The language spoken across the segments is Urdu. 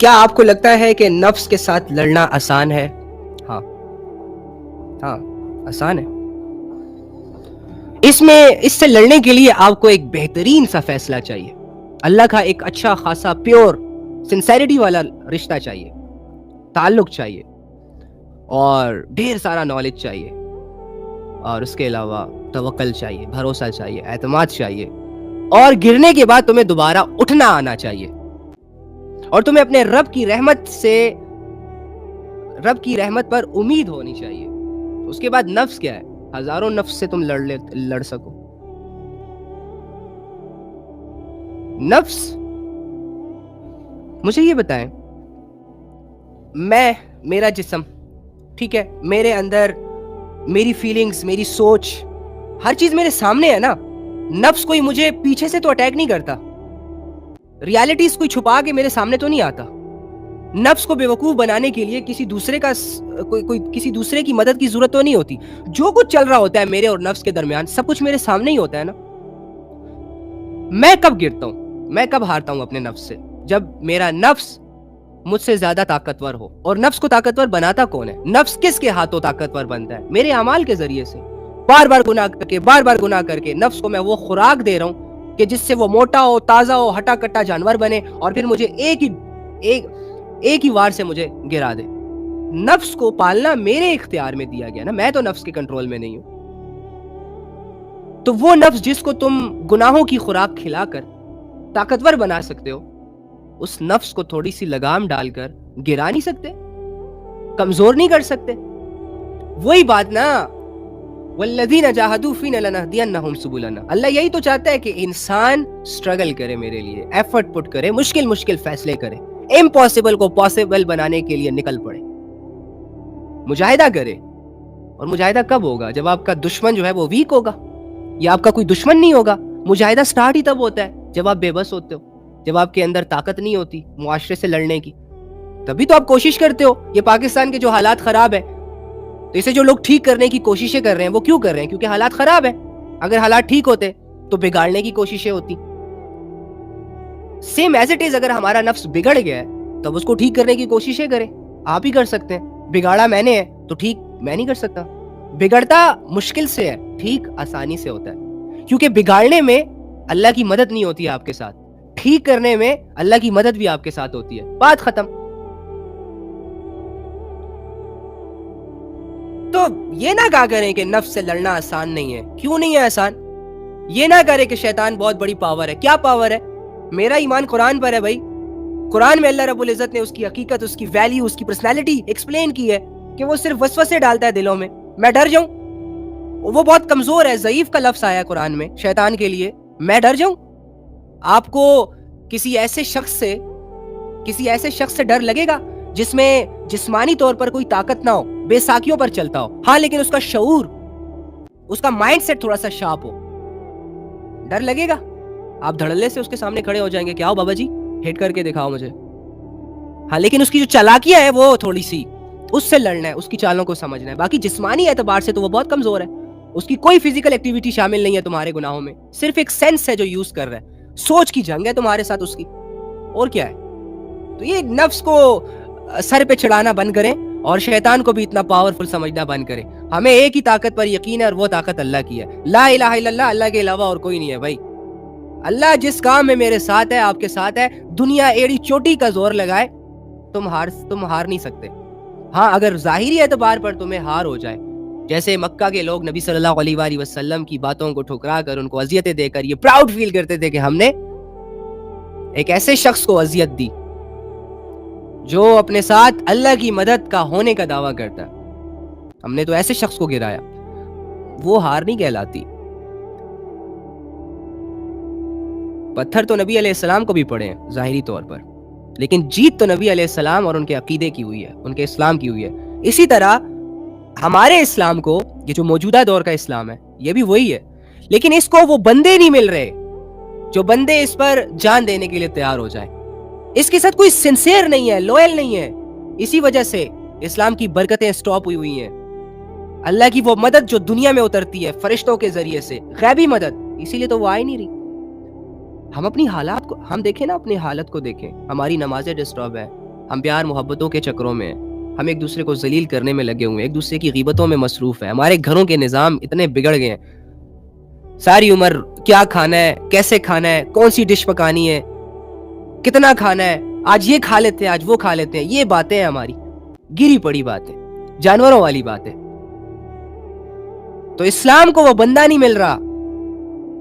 کیا آپ کو لگتا ہے کہ نفس کے ساتھ لڑنا آسان ہے؟ ہاں آسان ہے. اس سے لڑنے کے لیے آپ کو ایک بہترین سا فیصلہ چاہیے. اللہ کا ایک اچھا خاصا پیور سنسیریٹی والا رشتہ چاہیے، تعلق چاہیے، اور ڈھیر سارا نالج چاہیے، اور اس کے علاوہ توکل چاہیے، بھروسہ چاہیے، اعتماد چاہیے، اور گرنے کے بعد تمہیں دوبارہ اٹھنا آنا چاہیے، اور تمہیں اپنے رب کی رحمت پر امید ہونی چاہیے. اس کے بعد نفس کیا ہے؟ ہزاروں نفس سے تم لڑ سکو. نفس، مجھے یہ بتائیں، میرا جسم ٹھیک ہے، میرے اندر میری فیلنگز، میری سوچ، ہر چیز میرے سامنے ہے نا. نفس کوئی مجھے پیچھے سے تو اٹیک نہیں کرتا، ریالٹیز کوئی چھپا کے میرے سامنے تو نہیں آتا. نفس کو بیوقوف بنانے کے لیے کسی دوسرے کی مدد کی ضرورت تو نہیں ہوتی. جو کچھ چل رہا ہوتا ہے میرے اور نفس کے درمیان، سب کچھ میرے سامنے ہی ہوتا ہے نا. میں کب گرتا ہوں، میں کب ہارتا ہوں اپنے نفس سے؟ جب میرا نفس مجھ سے زیادہ طاقتور ہو. اور نفس کو طاقتور بناتا کون ہے؟ نفس کس کے ہاتھوں طاقتور بنتا ہے؟ میرے اعمال کے ذریعے سے. بار بار گناہ کر کے نفس کو میں وہ خوراک دے رہا ہوں کہ جس سے وہ موٹا ہو، تازہ ہو، ہٹا کٹا جانور بنے، اور پھر مجھے ایک ہی وار سے مجھے گرا دے. نفس کو پالنا میرے اختیار میں دیا گیا نا، میں تو نفس کے کنٹرول میں نہیں ہوں. تو وہ نفس جس کو تم گناہوں کی خوراک کھلا کر طاقتور بنا سکتے ہو، اس نفس کو تھوڑی سی لگام ڈال کر گرا نہیں سکتے، کمزور نہیں کر سکتے. وہی بات نا، والذین جاہدوا فینا لنہدینہم سبلنا. اللہ یہی تو چاہتا ہے کہ انسان سٹرگل کرے میرے لیے، ایفرٹ پٹ کرے، مشکل فیصلے کرے، امپاسبل کو پاسبل بنانے کے لیے نکل پڑے، مجاہدہ کرے. اور مجاہدہ کب ہوگا؟ جب آپ کا دشمن جو ہے وہ ویک ہوگا، یا آپ کا کوئی دشمن نہیں ہوگا. مجاہدہ سٹارٹ ہی تب ہوتا ہے جب آپ بے بس ہوتے ہو، جب آپ کے اندر طاقت نہیں ہوتی معاشرے سے لڑنے کی. تبھی تو آپ کوشش کرتے ہو. یہ پاکستان کے جو حالات خراب ہیں، تو اسے جو لوگ ٹھیک کرنے کی کوششیں کر رہے ہیں، وہ کیوں کر رہے ہیں؟ کیونکہ حالات خراب ہیں. اگر حالات ٹھیک ہوتے تو بگاڑنے کی کوششیں ہوتی. سیم ایز اٹ از، اگر ہمارا نفس بگڑ گیا ہے تو اس کو ٹھیک کرنے کی کوششیں کریں. آپ ہی کر سکتے ہیں. بگاڑا میں نے ہے تو ٹھیک میں نہیں کر سکتا. بگڑتا مشکل سے ہے، ٹھیک آسانی سے ہوتا ہے. کیونکہ بگاڑنے میں اللہ کی مدد نہیں ہوتی ہے آپ کے ساتھ، ٹھیک کرنے میں اللہ کی مدد بھی آپ کے ساتھ ہوتی ہے. بات ختم. تو یہ نہ کہا کریں کہ نفس سے لڑنا آسان نہیں ہے. کیوں نہیں ہے آسان؟ یہ نہ کریں کہ شیطان بہت بڑی پاور ہے. کیا پاور ہے؟ میرا ایمان قرآن پر ہے بھائی. قرآن میں اللہ رب العزت نے اس کی حقیقت، اس کی ویلیو، اس کی پرسنالٹی ایکسپلین کی ہے کہ وہ صرف وسوسے ڈالتا ہے دلوں میں. میں ڈر جاؤں؟ وہ بہت کمزور ہے. ضعیف کا لفظ آیا قرآن میں شیطان کے لیے. میں ڈر جاؤں؟ آپ کو کسی ایسے شخص سے ڈر لگے گا جس میں جسمانی طور پر کوئی طاقت نہ ہو، بے ساکیوں پر چلتا ہو، ہاں لیکن اس کا شعور، اس کا مائنڈ سیٹ تھوڑا سا شارپ ہو؟ ڈر لگے گا؟ آپ دھڑلے سے اس کے سامنے کھڑے ہو جائیں گے کہ آؤ بابا جی ہٹ کر کے دکھاؤ مجھے. ہاں لیکن اس کی جو چالاکیاں ہے وہ تھوڑی سی، اس سے لڑنا ہے، اس کی چالوں کو سمجھنا ہے. باقی جسمانی اعتبار سے تو وہ بہت کمزور ہے. اس کی کوئی فزیکل ایکٹیویٹی شامل نہیں ہے تمہارے گناہوں میں. صرف ایک سینس ہے جو یوز کر رہا ہے. سوچ کی جنگ ہے تمہارے ساتھ اس کی، اور کیا ہے. تو یہ نفس کو سر پہ چڑھانا بند کریں، اور شیطان کو بھی اتنا پاورفل سمجھنا بند کریں. ہمیں ایک ہی طاقت پر یقین ہے، اور وہ طاقت اللہ کی ہے. لا الہ الا اللہ، اللہ کے علاوہ اور کوئی نہیں ہے بھائی. اللہ جس کام میں میرے ساتھ ہے، آپ کے ساتھ ہے. دنیا ایڑی چوٹی کا زور لگائے، تم ہار نہیں سکتے. ہاں اگر ظاہری اعتبار پر تمہیں ہار ہو جائے، جیسے مکہ کے لوگ نبی صلی اللہ علیہ وآلہ وسلم کی باتوں کو ٹھکرا کر، ان کو اذیتیں دے کر یہ پراؤڈ فیل کرتے تھے کہ ہم نے ایک ایسے شخص کو اذیت دی جو اپنے ساتھ اللہ کی مدد کا ہونے کا دعویٰ کرتا ہے، ہم نے تو ایسے شخص کو گرایا. وہ ہار نہیں کہلاتی. پتھر تو نبی علیہ السلام کو بھی پڑے ہیں ظاہری طور پر، لیکن جیت تو نبی علیہ السلام اور ان کے عقیدے کی ہوئی ہے، ان کے اسلام کی ہوئی ہے. اسی طرح ہمارے اسلام کو، یہ جو موجودہ دور کا اسلام ہے، یہ بھی وہی ہے. لیکن اس کو وہ بندے نہیں مل رہے جو بندے اس پر جان دینے کے لیے تیار ہو جائیں. اس کے ساتھ کوئی سنسیئر نہیں ہے، لوئل نہیں ہے. اسی وجہ سے اسلام کی برکتیں سٹاپ ہوئی ہیں. اللہ کی وہ مدد جو دنیا میں اترتی ہے فرشتوں کے ذریعے سے، غیبی مدد، اسی لیے تو وہ آ ہی نہیں رہی. ہم اپنی حالات کو ہم دیکھیں نا، اپنی حالت کو دیکھیں. ہماری نمازیں ڈسٹرب ہیں، ہم پیار محبتوں کے چکروں میں ہیں، ہم ایک دوسرے کو ذلیل کرنے میں لگے ہوئے ہیں، ایک دوسرے کی غیبتوں میں مصروف ہیں، ہمارے گھروں کے نظام اتنے بگڑ گئے ہیں. ساری عمر کیا کھانا ہے، کیسے کھانا ہے، کون سی ڈش پکانی ہے، کتنا کھانا ہے، آج یہ کھا لیتے ہیں، آج وہ کھا لیتے ہیں، یہ باتیں ہیں ہماری گری پڑی باتیں، جانوروں والی باتیں. تو اسلام کو وہ بندہ نہیں مل رہا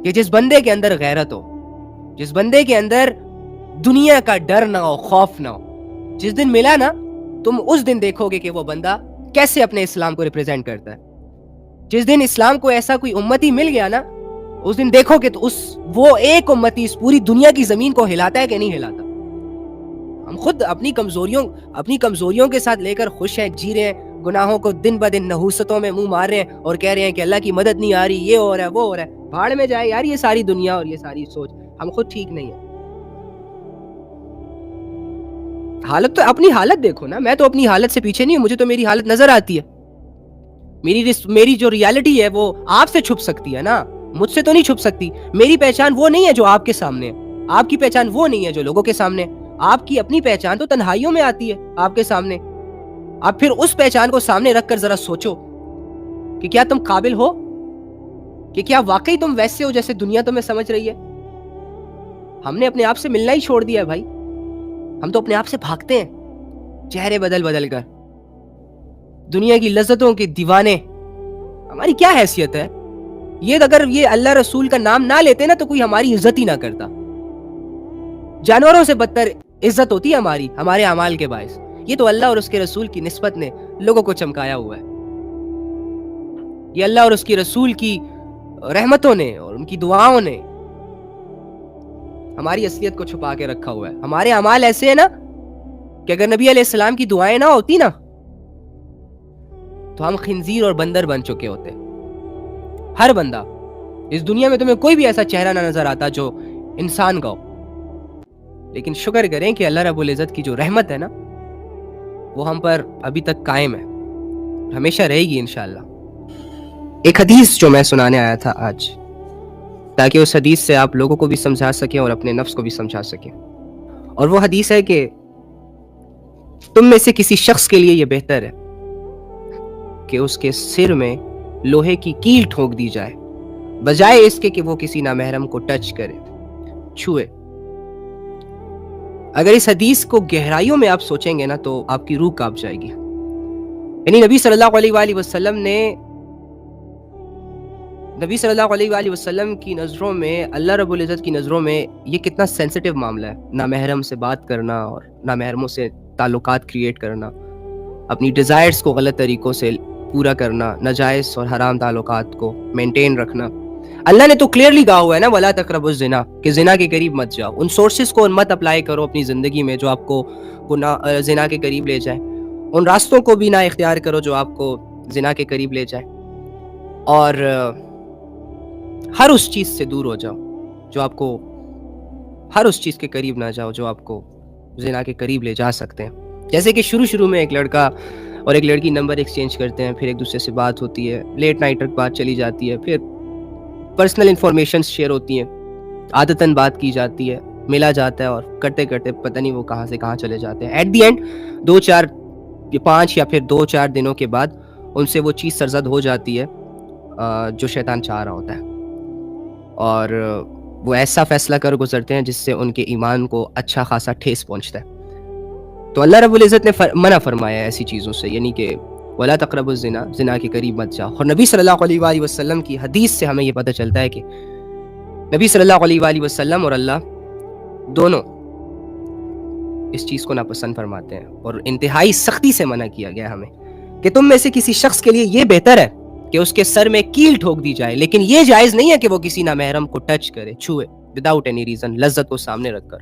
کہ جس بندے کے اندر غیرت ہو، جس بندے کے اندر دنیا کا ڈر نہ ہو، خوف نہ ہو. جس دن ملا نا، تم اس دن دیکھو گے کہ وہ بندہ کیسے اپنے اسلام کو ریپرزینٹ کرتا ہے. جس دن اسلام کو ایسا کوئی امتی مل گیا نا، اس دن دیکھو کہ وہ ایک امتی اس پوری دنیا کی زمین کو ہلاتا ہے کہ نہیں ہلاتا. ہم خود اپنی کمزوریوں کے ساتھ لے کر خوش ہیں، جی رہے ہیں، گناہوں کو دن بہ دن نحوستوں میں منہ مار رہے ہیں اور کہہ رہے ہیں کہ اللہ کی مدد نہیں آ رہی، یہ ہو رہا ہے، وہ ہو رہا ہے. بھاڑ میں جائے یار یہ ساری دنیا اور یہ ساری سوچ. ہم خود ٹھیک نہیں ہیں. حالت تو اپنی حالت دیکھو نا. میں تو اپنی حالت سے پیچھے نہیں ہوں، مجھے تو میری حالت نظر آتی ہے. میری جو ریالٹی ہے وہ آپ سے چھپ سکتی ہے نا، مجھ سے تو نہیں چھپ سکتی. میری پہچان وہ نہیں ہے جو آپ کے سامنے ہے، آپ کی پہچان وہ نہیں ہے جو لوگوں کے سامنے. آپ کی اپنی پہچان تو تنہائیوں میں آتی ہے آپ کے سامنے. آپ پھر اس پہچان کو سامنے رکھ کر ذرا سوچو کہ کیا تم قابل ہو، کہ کیا واقعی تم ویسے ہو جیسے دنیا تمہیں سمجھ رہی ہے. ہم نے اپنے آپ سے ملنا ہی چھوڑ دیا ہے بھائی. ہم تو اپنے آپ سے بھاگتے ہیں، چہرے بدل بدل کر، دنیا کی لذتوں کے دیوانے. ہماری کیا حیثیت ہے؟ اگر یہ اللہ رسول کا نام نہ لیتے نا تو کوئی ہماری عزت ہی نہ کرتا. جانوروں سے بدتر عزت ہوتی ہے ہمارے اعمال کے باعث. یہ تو اللہ اور اس کے رسول کی نسبت نے لوگوں کو چمکایا ہوا ہے. یہ اللہ اور اس کی رسول کی رحمتوں نے اور ان کی دعاؤں نے ہماری اصلیت کو چھپا کے رکھا ہوا ہے. ہمارے اعمال ایسے ہیں نا کہ اگر نبی علیہ السلام کی دعائیں نہ ہوتی نا تو ہم خنزیر اور بندر بن چکے ہوتے. ہر بندہ اس دنیا میں تمہیں کوئی بھی ایسا چہرہ نہ نظر آتا جو انسان کا ہو. لیکن شکر کریں کہ اللہ رب العزت کی جو رحمت ہے نا وہ ہم پر ابھی تک قائم ہے، ہمیشہ رہے گی انشاءاللہ. ایک حدیث جو میں سنانے آیا تھا آج، تاکہ اس حدیث سے آپ لوگوں کو بھی سمجھا سکیں اور اپنے نفس کو بھی سمجھا سکیں. اور وہ حدیث ہے کہ تم میں سے کسی شخص کے لیے یہ بہتر ہے کہ اس کے سر میں لوہے کی کیل ٹھونک دی جائے بجائے اس کے کہ وہ کسی نامحرم کو ٹچ کرے، چھوئے. اگر اس حدیث کو گہرائیوں میں آپ سوچیں گے نا تو آپ کی روح کانپ جائے گی. یعنی نبی صلی اللہ علیہ وآلہ وسلم کی نظروں میں، اللہ رب العزت کی نظروں میں یہ کتنا سینسٹیو معاملہ ہے. نامحرم سے بات کرنا اور نامحرموں سے تعلقات کریٹ کرنا، اپنی ڈیزائرز کو غلط طریقوں سے پورا کرنا، ناجائز اور حرام تعلقات کو مینٹین رکھنا. اللہ نے تو کلیئرلی کہا ہوا ہے نا وَلَا تَقْرَبُوا الزِّنَا، کہ زنا کے قریب مت جاؤ. ان سورسز کو مت اپلائی کرو اپنی زندگی میں جو آپ کو زنا کے قریب لے جائیں. ان راستوں کو بھی نہ اختیار کرو جو آپ کو زنا کے قریب لے جائیں. اور ہر اس چیز سے دور ہو جاؤ جو آپ کو، ہر اس چیز کے قریب نہ جاؤ جو آپ کو زنا کے قریب لے جا سکتے ہیں. جیسے کہ شروع میں ایک لڑکا اور ایک لڑکی نمبر ایکسچینج کرتے ہیں، پھر ایک دوسرے سے بات ہوتی ہے، لیٹ نائٹ تک بات چلی جاتی ہے، پھر پرسنل انفارمیشن شیئر ہوتی ہیں، عادتاً بات کی جاتی ہے، ملا جاتا ہے، اور کرتے کرتے پتہ نہیں وہ کہاں سے کہاں چلے جاتے ہیں. ایٹ دی اینڈ 5 یا پھر 2-4 دنوں کے بعد ان سے وہ چیز سرزد ہو جاتی ہے جو شیطان چاہ رہا ہوتا ہے، اور وہ ایسا فیصلہ کر گزرتے ہیں جس سے ان کے ایمان کو اچھا خاصا ٹھیس پہنچتا ہے. تو اللہ رب العزت نے منع فرمایا ہے ایسی چیزوں سے، یعنی کہ وَلَا تَقْرَبُوا الزِّنَا، زنا کے قریب مت جاؤ. اور نبی صلی اللہ علیہ وآلہ وسلم کی حدیث سے ہمیں یہ پتہ چلتا ہے کہ نبی صلی اللہ علیہ وآلہ وسلم اور اللہ دونوں اس چیز کو ناپسند فرماتے ہیں، اور انتہائی سختی سے منع کیا گیا ہمیں کہ تم میں سے کسی شخص کے لیے یہ بہتر ہے کہ اس کے سر میں کیل ٹھوک دی جائے، لیکن یہ جائز نہیں ہے کہ وہ کسی نامحرم کو ٹچ کرے، چھوئے، وداؤٹ اینی ریزن، لذت کو سامنے رکھ کر.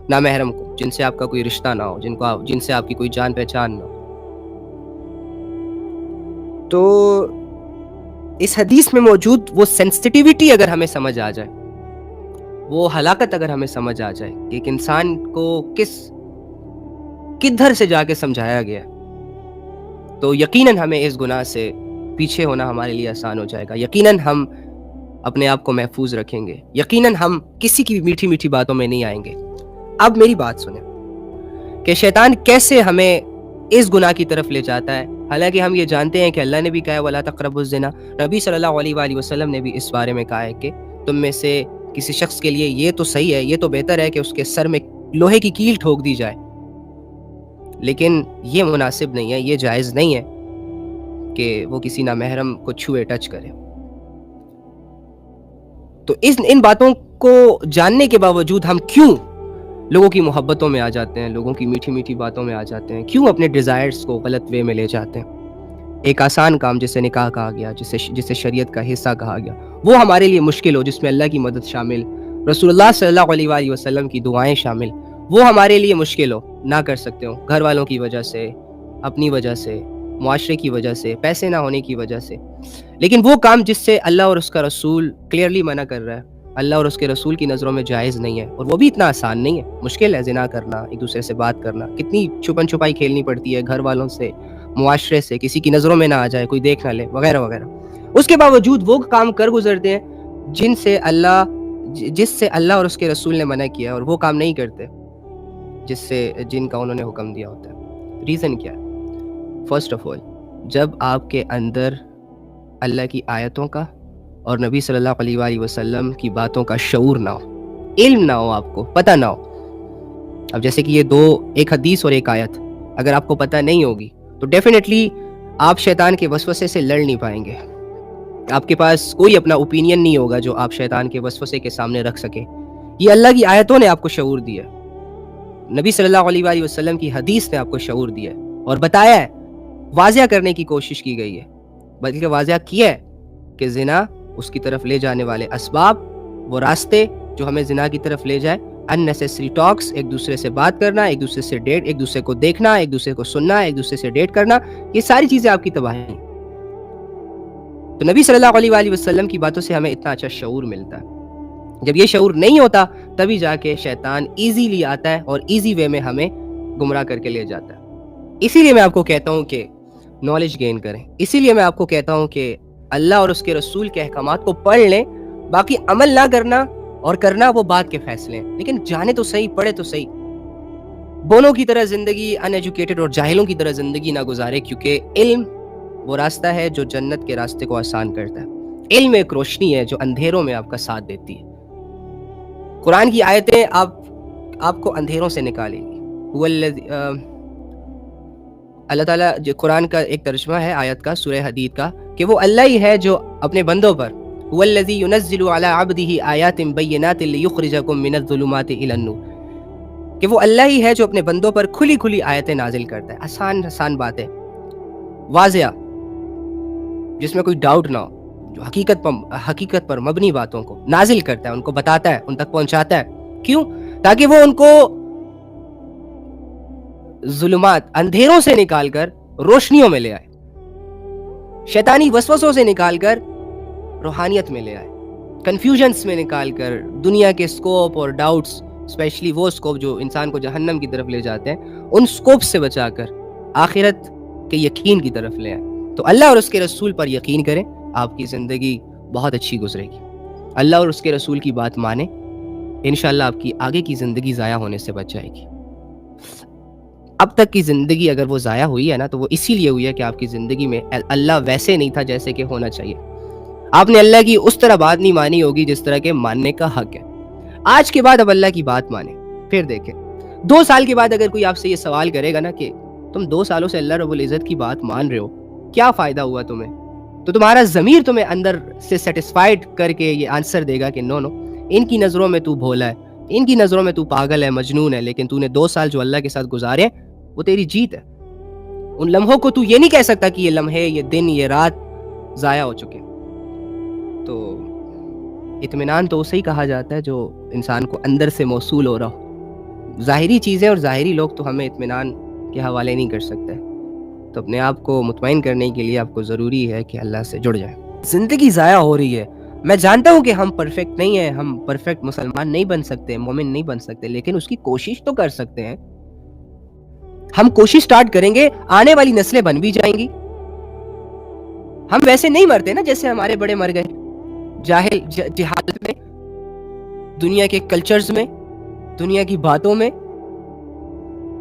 نامحرم کو، جن سے آپ کا کوئی رشتہ نہ ہو، جن سے آپ کی کوئی جان پہچان نہ ہو. تو اس حدیث میں موجود وہ سینسٹیوٹی اگر ہمیں سمجھ آ جائے، وہ ہلاکت اگر ہمیں سمجھ آ جائے کہ ایک انسان کو کدھر سے جا کے سمجھایا گیا، تو یقیناً ہمیں اس گناہ سے پیچھے ہونا ہمارے لیے آسان ہو جائے گا. یقیناً ہم اپنے آپ کو محفوظ رکھیں گے، یقیناً ہم کسی کی میٹھی میٹھی باتوں میں نہیں آئیں گے۔ اب میری بات سنیں کہ شیطان کیسے ہمیں اس گناہ کی طرف لے جاتا ہے، حالانکہ ہم یہ جانتے ہیں کہ اللہ نے بھی کہا ہے وَلَا تَقْرَبُوا الزِّنَا، نبی صلی اللہ علیہ وآلہ وسلم نے بھی اس بارے میں کہا ہے کہ تم میں سے کسی شخص کے لیے یہ تو صحیح ہے، یہ تو بہتر ہے کہ اس کے سر میں لوہے کی کیل ٹھوک دی جائے، لیکن یہ مناسب نہیں ہے، یہ جائز نہیں ہے کہ وہ کسی نامحرم کو چھوئے، ٹچ کرے۔ تو ان باتوں کو جاننے کے باوجود ہم کیوں لوگوں کی محبتوں میں آ جاتے ہیں، لوگوں کی میٹھی میٹھی باتوں میں آ جاتے ہیں، کیوں اپنے ڈیزائرز کو غلط وے میں لے جاتے ہیں؟ ایک آسان کام جسے نکاح کہا گیا، جسے شریعت کا حصہ کہا گیا، وہ ہمارے لیے مشکل ہو، جس میں اللہ کی مدد شامل، رسول اللہ صلی اللہ علیہ وآلہ وسلم کی دعائیں شامل، وہ ہمارے لیے مشکل ہو، نہ کر سکتے ہو، گھر والوں کی وجہ سے، اپنی وجہ سے، معاشرے کی وجہ سے، پیسے نہ ہونے کی وجہ سے، لیکن وہ کام جس سے اللہ اور اس کا رسول کلیئرلی منع کر رہا ہے، اللہ اور اس کے رسول کی نظروں میں جائز نہیں ہے، اور وہ بھی اتنا آسان نہیں ہے، مشکل ہے زنا کرنا، ایک دوسرے سے بات کرنا، کتنی چھپن چھپائی کھیلنی پڑتی ہے گھر والوں سے، معاشرے سے، کسی کی نظروں میں نہ آ جائے، کوئی دیکھ نہ لے، وغیرہ وغیرہ۔ اس کے باوجود وہ کام کر گزرتے ہیں جس سے اللہ اور اس کے رسول نے منع کیا، اور وہ کام نہیں کرتے جن کا انہوں نے حکم دیا ہوتا ہے۔ ریزن کیا ہے؟ فرسٹ آف آل، جب آپ کے اندر اللہ کی آیتوں کا اور نبی صلی اللہ علیہ وآلہ وسلم کی باتوں کا شعور نہ ہو، علم نہ ہو، آپ کو پتہ نہ ہو۔ اب جیسے کہ یہ دو، ایک حدیث اور ایک آیت، اگر آپ کو پتہ نہیں ہوگی تو ڈیفینیٹلی آپ شیطان کے وسوسے سے لڑ نہیں پائیں گے، آپ کے پاس کوئی اپنا اوپینین نہیں ہوگا جو آپ شیطان کے وسوسے کے سامنے رکھ سکیں۔ یہ اللہ کی آیتوں نے آپ کو شعور دیا، نبی صلی اللہ علیہ وآلہ وسلم کی حدیث نے آپ کو شعور دیا اور بتایا ہے، واضح کرنے کی کوشش کی گئی ہے، بلکہ واضح کیا ہے کہ زنا، اس کی طرف لے جانے والے اسباب، وہ راستے جو ہمیں زنا کی طرف لے جائے، unnecessary talks، ایک دوسرے سے بات کرنا، ایک دوسرے سے ڈیٹ، ایک دوسرے کو دیکھنا، ایک دوسرے کو سننا، ایک دوسرے سے ڈیٹ کرنا، یہ ساری چیزیں آپ کی تباہی ہیں۔ تو نبی صلی اللہ علیہ وآلہ وسلم کی باتوں سے ہمیں اتنا اچھا شعور ملتا ہے۔ جب یہ شعور نہیں ہوتا تبھی جا کے شیطان ایزیلی آتا ہے اور ایزی وے میں ہمیں گمراہ کر کے لے جاتا ہے۔ اسی لیے میں آپ کو کہتا ہوں کہ نالج گین کریں، اسی لیے میں آپ کو کہتا ہوں کہ اللہ اور اس کے رسول کے احکامات کو پڑھ لیں، باقی عمل نہ کرنا اور کرنا وہ بات کے فیصلے ہیں، لیکن جانے تو صحیح، پڑھے تو صحیح۔ بونوں کی طرح زندگی، ان ایجوکیٹڈ اور جاہلوں کی طرح زندگی نہ گزارے، کیونکہ علم وہ راستہ ہے جو جنت کے راستے کو آسان کرتا ہے۔ علم ایک روشنی ہے جو اندھیروں میں آپ کا ساتھ دیتی ہے۔ قرآن کی آیتیں آپ کو اندھیروں سے نکالیں گی۔ اللہ تعالیٰ جو قرآن کا ایک ترجمہ ہے آیت کا، سورہ حدید کا، کہ وہ اللہ ہی ہے جو اپنے بندوں پر هو الذی ينزل على عبده آیات بینات لیخرجکم من الظلمات الی النور، کہ وہ اللہ ہی ہے جو اپنے بندوں پر کھلی کھلی آیتیں نازل کرتا ہے، آسان باتیں، واضح، جس میں کوئی ڈاؤٹ نہ ہو، جو حقیقت پر مبنی باتوں کو نازل کرتا ہے، ان کو بتاتا ہے، ان تک پہنچاتا ہے۔ کیوں؟ تاکہ وہ ان کو ظلمات، اندھیروں سے نکال کر روشنیوں میں لے آئے، شیطانی وسوسوں سے نکال کر روحانیت میں لے آئے، کنفیوژنس میں نکال کر دنیا کے سکوپ اور ڈاؤٹس، اسپیشلی وہ سکوپ جو انسان کو جہنم کی طرف لے جاتے ہیں، ان سکوپ سے بچا کر آخرت کے یقین کی طرف لے آئے۔ تو اللہ اور اس کے رسول پر یقین کریں، آپ کی زندگی بہت اچھی گزرے گی۔ اللہ اور اس کے رسول کی بات مانیں، انشاءاللہ آپ کی آگے کی زندگی ضائع ہونے سے بچ جائے گی۔ اب تک کی زندگی اگر وہ ضائع ہوئی ہے نا، تو وہ اسی لیے ہوئی ہے کہ آپ کی زندگی میں اللہ ویسے نہیں تھا جیسے کہ ہونا چاہیے۔ آپ نے اللہ کی اس طرح بات نہیں مانی ہوگی جس طرح کے ماننے کا حق ہے۔ آج کے بعد اب اللہ کی بات مانیں، پھر دیکھیں 2 سال کے بعد اگر کوئی آپ سے یہ سوال کرے گا نا کہ تم 2 سالوں سے اللہ رب العزت کی بات مان رہے ہو، کیا فائدہ ہوا تمہیں، تو تمہارا ضمیر تمہیں اندر سے سیٹسفائیڈ کر کے یہ آنسر دے گا کہ نو، ان کی نظروں میں تو بھولا ہے، ان کی نظروں میں تو پاگل ہے، مجنون ہے، لیکن تو نے 2 سال جو اللہ کے ساتھ گزارے وہ تیری جیت ہے۔ ان لمحوں کو تو یہ نہیں کہہ سکتا کہ یہ لمحے، یہ دن، یہ رات ضائع ہو چکے۔ تو اطمینان تو اسے ہی کہا جاتا ہے جو انسان کو اندر سے موصول ہو رہا ہو۔ ظاہری چیزیں اور ظاہری لوگ تو ہمیں اطمینان کے حوالے نہیں کر سکتے، تو اپنے آپ کو مطمئن کرنے کے لیے آپ کو ضروری ہے کہ اللہ سے جڑ جائیں۔ زندگی ضائع ہو رہی ہے، میں جانتا ہوں کہ ہم پرفیکٹ نہیں ہیں، ہم پرفیکٹ مسلمان نہیں بن سکتے، مومن نہیں بن سکتے، لیکن اس کی کوشش تو کر سکتے ہیں۔ ہم کوشش سٹارٹ کریں گے، آنے والی نسلیں بن بھی جائیں گی۔ ہم ویسے نہیں مرتے نا جیسے ہمارے بڑے مر گئے، جہالت میں، دنیا کے کلچرز میں، دنیا کی باتوں میں.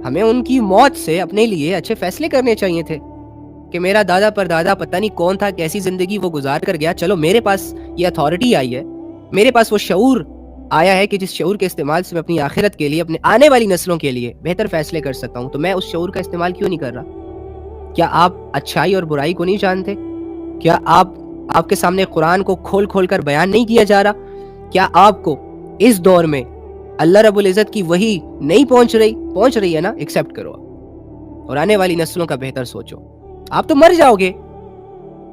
ہمیں ان کی موت سے اپنے لیے اچھے فیصلے کرنے چاہیے تھے کہ میرا دادا پر دادا پتہ نہیں کون تھا، کیسی زندگی وہ گزار کر گیا، چلو میرے پاس یہ اتھارٹی آئی ہے، میرے پاس وہ شعور آیا ہے کہ جس شعور کے استعمال سے میں اپنی آخرت کے لیے، اپنے آنے والی نسلوں کے لیے بہتر فیصلے کر سکتا ہوں، تو میں اس شعور کا استعمال کیوں نہیں کر رہا؟ کیا آپ اچھائی اور برائی کو نہیں جانتے؟ کیا آپ کے سامنے قرآن کو کھول کھول کر بیان نہیں کیا جا رہا؟ کیا آپ کو اس دور میں اللہ رب العزت کی وحی نہیں پہنچ رہی ہے نا؟ ایکسیپٹ کرو اور آنے والی نسلوں کا بہتر سوچو. آپ تو مر جاؤ گے.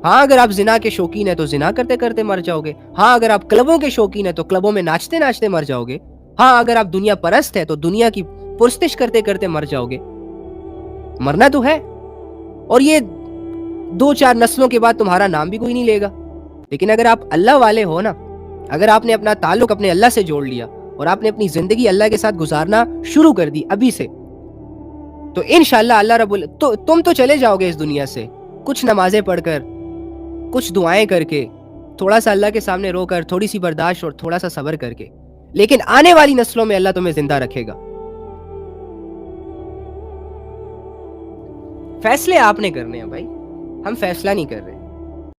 ہاں اگر آپ زنا کے شوقین ہیں تو زنا کرتے کرتے مر جاؤ گے. ہاں اگر آپ کلبوں کے شوقین ہیں تو کلبوں میں ناچتے ناچتے مر جاؤ گے. ہاں اگر آپ دنیا پرست ہیں تو دنیا کی پرستش کرتے کرتے مر جاؤ گے. مرنا تو ہے، اور یہ 2-4 نسلوں کے بعد تمہارا نام بھی کوئی نہیں لے گا. لیکن اگر آپ اللہ والے ہو نا، اگر آپ نے اپنا تعلق اپنے اللہ سے جوڑ لیا اور آپ نے اپنی زندگی اللہ کے ساتھ گزارنا شروع کر دی ابھی سے، تو انشاءاللہ تم تو چلے جاؤ گے اس دنیا سے کچھ نمازیں پڑھ کر، کچھ دعائیں کر کے، تھوڑا سا اللہ کے سامنے رو کر، تھوڑی سی برداشت اور تھوڑا سا صبر کر کے. لیکن آنے والی نسلوں میں اللہ تمہیں زندہ رکھے گا. فیصلے آپ نے کرنے ہیں بھائی، ہم فیصلہ نہیں کر رہے.